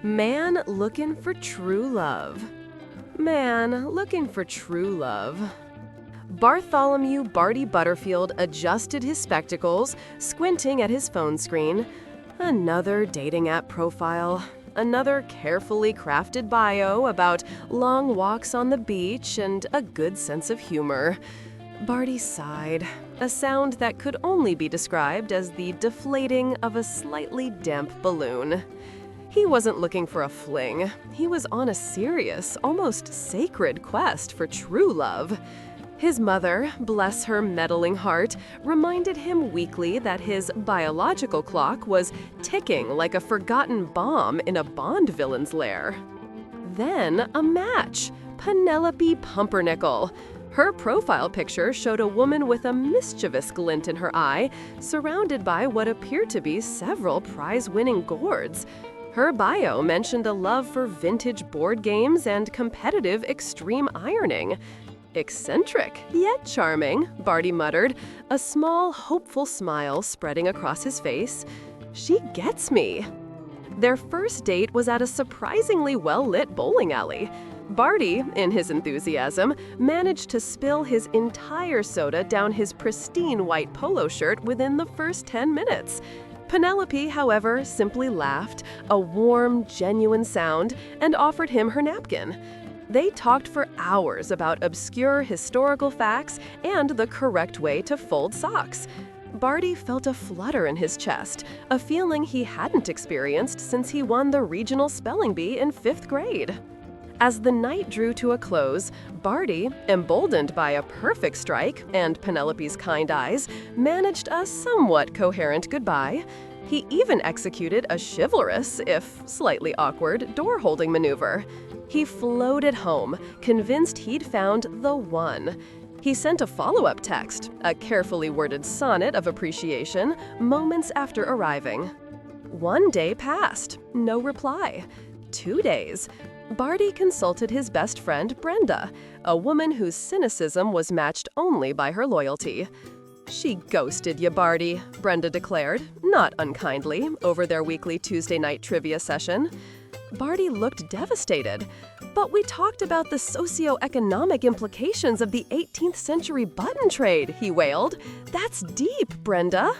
Man looking for true love. Man looking for true love. Bartholomew Barty Butterfield adjusted his spectacles, squinting at his phone screen. Another dating app profile. Another carefully crafted bio about long walks on the beach and a good sense of humor. Barty sighed, a sound that could only be described as the deflating of a slightly damp balloon. He wasn't looking for a fling. He was on a serious, almost sacred quest for true love. His mother, bless her meddling heart, reminded him weekly that his biological clock was ticking like a forgotten bomb in a Bond villain's lair. Then a match, Penelope Pumpernickel. Her profile picture showed a woman with a mischievous glint in her eye, surrounded by what appeared to be several prize-winning gourds. Her bio mentioned a love for vintage board games and competitive extreme ironing. Eccentric, yet charming, Barty muttered, a small, hopeful smile spreading across his face. She gets me. Their first date was at a surprisingly well-lit bowling alley. Barty, in his enthusiasm, managed to spill his entire soda down his pristine white polo shirt within the first 10 minutes. Penelope, however, simply laughed, a warm, genuine sound, and offered him her napkin. They talked for hours about obscure historical facts and the correct way to fold socks. Barty felt a flutter in his chest, a feeling he hadn't experienced since he won the regional spelling bee in 5th grade. As the night drew to a close, Barty, emboldened by a perfect strike and Penelope's kind eyes, managed a somewhat coherent goodbye. He even executed a chivalrous, if slightly awkward, door-holding maneuver. He floated home, convinced he'd found the one. He sent a follow-up text, a carefully worded sonnet of appreciation, moments after arriving. 1 day passed, no reply. 2 days. Barty consulted his best friend, Brenda, a woman whose cynicism was matched only by her loyalty. "She ghosted you, Barty," Brenda declared, not unkindly, over their weekly Tuesday night trivia session. Barty looked devastated. "But we talked about the socio-economic implications of the 18th century button trade," he wailed. "That's deep, Brenda."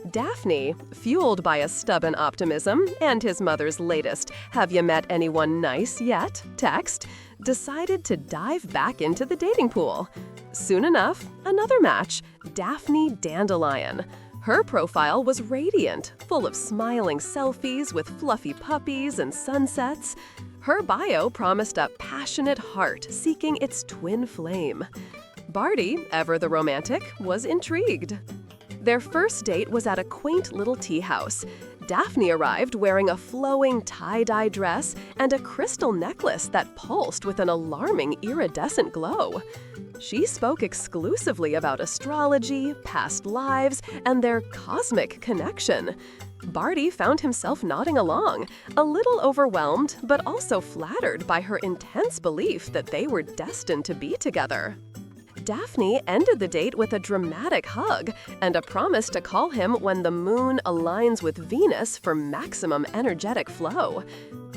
Daphne, fueled by a stubborn optimism and his mother's latest "Have you met anyone nice yet?" text, decided to dive back into the dating pool. Soon enough, another match, Daphne Dandelion. Her profile was radiant, full of smiling selfies with fluffy puppies and sunsets. Her bio promised a passionate heart seeking its twin flame. Barty, ever the romantic, was intrigued. Their first date was at a quaint little tea house. Daphne arrived wearing a flowing tie-dye dress and a crystal necklace that pulsed with an alarming iridescent glow. She spoke exclusively about astrology, past lives, and their cosmic connection. Barty found himself nodding along, a little overwhelmed but also flattered by her intense belief that they were destined to be together. Daphne ended the date with a dramatic hug and a promise to call him when the moon aligns with Venus for maximum energetic flow.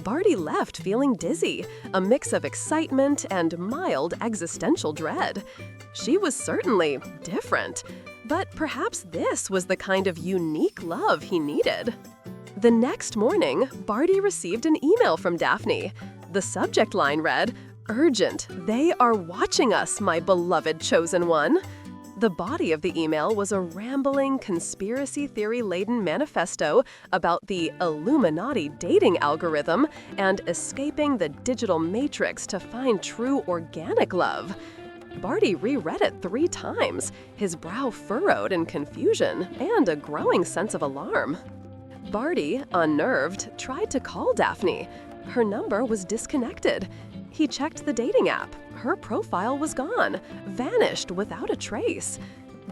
Barty left feeling dizzy, a mix of excitement and mild existential dread. She was certainly different, but perhaps this was the kind of unique love he needed. The next morning, Barty received an email from Daphne. The subject line read, "Urgent, they are watching us, my beloved chosen one." The body of the email was a rambling, conspiracy theory-laden manifesto about the Illuminati dating algorithm and escaping the digital matrix to find true organic love. Barty reread it 3 times, his brow furrowed in confusion and a growing sense of alarm. Barty, unnerved, tried to call Daphne. Her number was disconnected. He checked the dating app. Her profile was gone, vanished without a trace.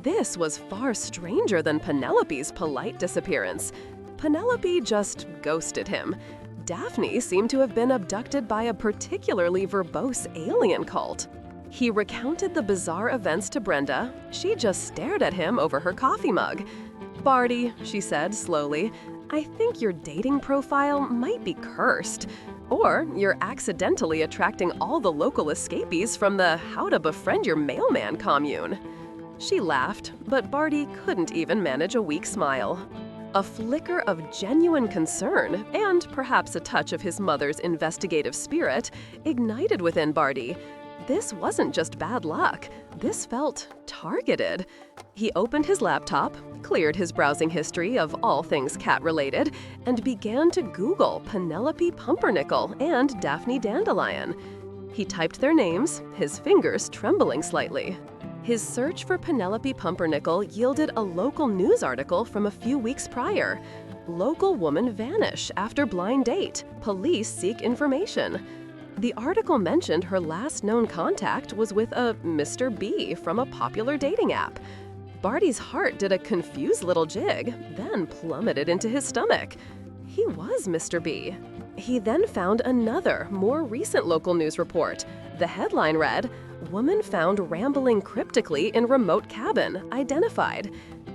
This was far stranger than Penelope's polite disappearance. Penelope just ghosted him. Daphne seemed to have been abducted by a particularly verbose alien cult. He recounted the bizarre events to Brenda. She just stared at him over her coffee mug. "Barty," she said slowly, I think your dating profile might be cursed. Or you're accidentally attracting all the local escapees from the How to Befriend Your Mailman commune. She laughed, but Barty couldn't even manage a weak smile. A flicker of genuine concern, and perhaps a touch of his mother's investigative spirit, ignited within Barty. This wasn't just bad luck. This felt targeted. He opened his laptop, cleared his browsing history of all things cat-related, and began to Google Penelope Pumpernickel and Daphne Dandelion. He typed their names, his fingers trembling slightly. His search for Penelope Pumpernickel yielded a local news article from a few weeks prior. Local woman vanish after blind date. Police seek information. The article mentioned her last known contact was with a Mr. B from a popular dating app. Barty's heart did a confused little jig, then plummeted into his stomach. He was Mr. B. He then found another, more recent local news report. The headline read, "Woman found rambling cryptically in remote cabin, identified."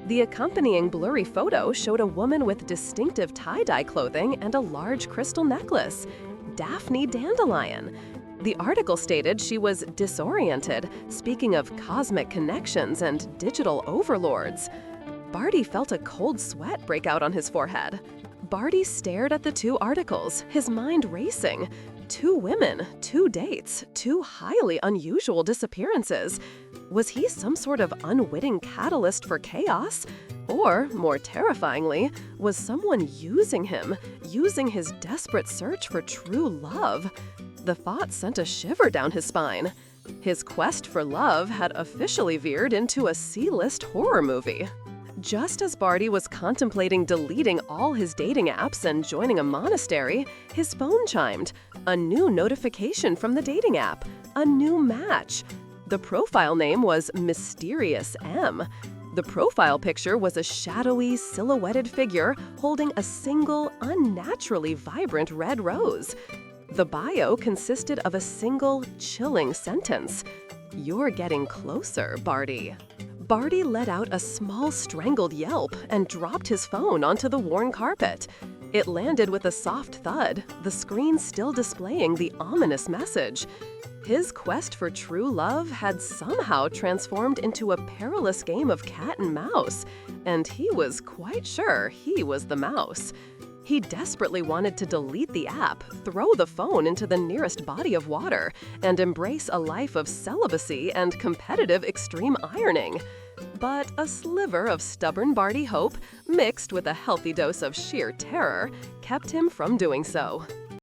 The accompanying blurry photo showed a woman with distinctive tie-dye clothing and a large crystal necklace. Daphne Dandelion. The article stated she was disoriented, speaking of cosmic connections and digital overlords. Barty felt a cold sweat break out on his forehead. Barty stared at the two articles, his mind racing. 2 women, 2 dates, 2 highly unusual disappearances. Was he some sort of unwitting catalyst for chaos? Or, more terrifyingly, was someone using him, using his desperate search for true love? The thought sent a shiver down his spine. His quest for love had officially veered into a C-list horror movie. Just as Barty was contemplating deleting all his dating apps and joining a monastery, his phone chimed. A new notification from the dating app. A new match. The profile name was Mysterious M. The profile picture was a shadowy, silhouetted figure holding a single, unnaturally vibrant red rose. The bio consisted of a single, chilling sentence. "You're getting closer, Barty." Barty let out a small strangled yelp and dropped his phone onto the worn carpet. It landed with a soft thud, the screen still displaying the ominous message. His quest for true love had somehow transformed into a perilous game of cat and mouse, and he was quite sure he was the mouse. He desperately wanted to delete the app, throw the phone into the nearest body of water, and embrace a life of celibacy and competitive extreme ironing. But a sliver of stubborn Barty hope, mixed with a healthy dose of sheer terror, kept him from doing so.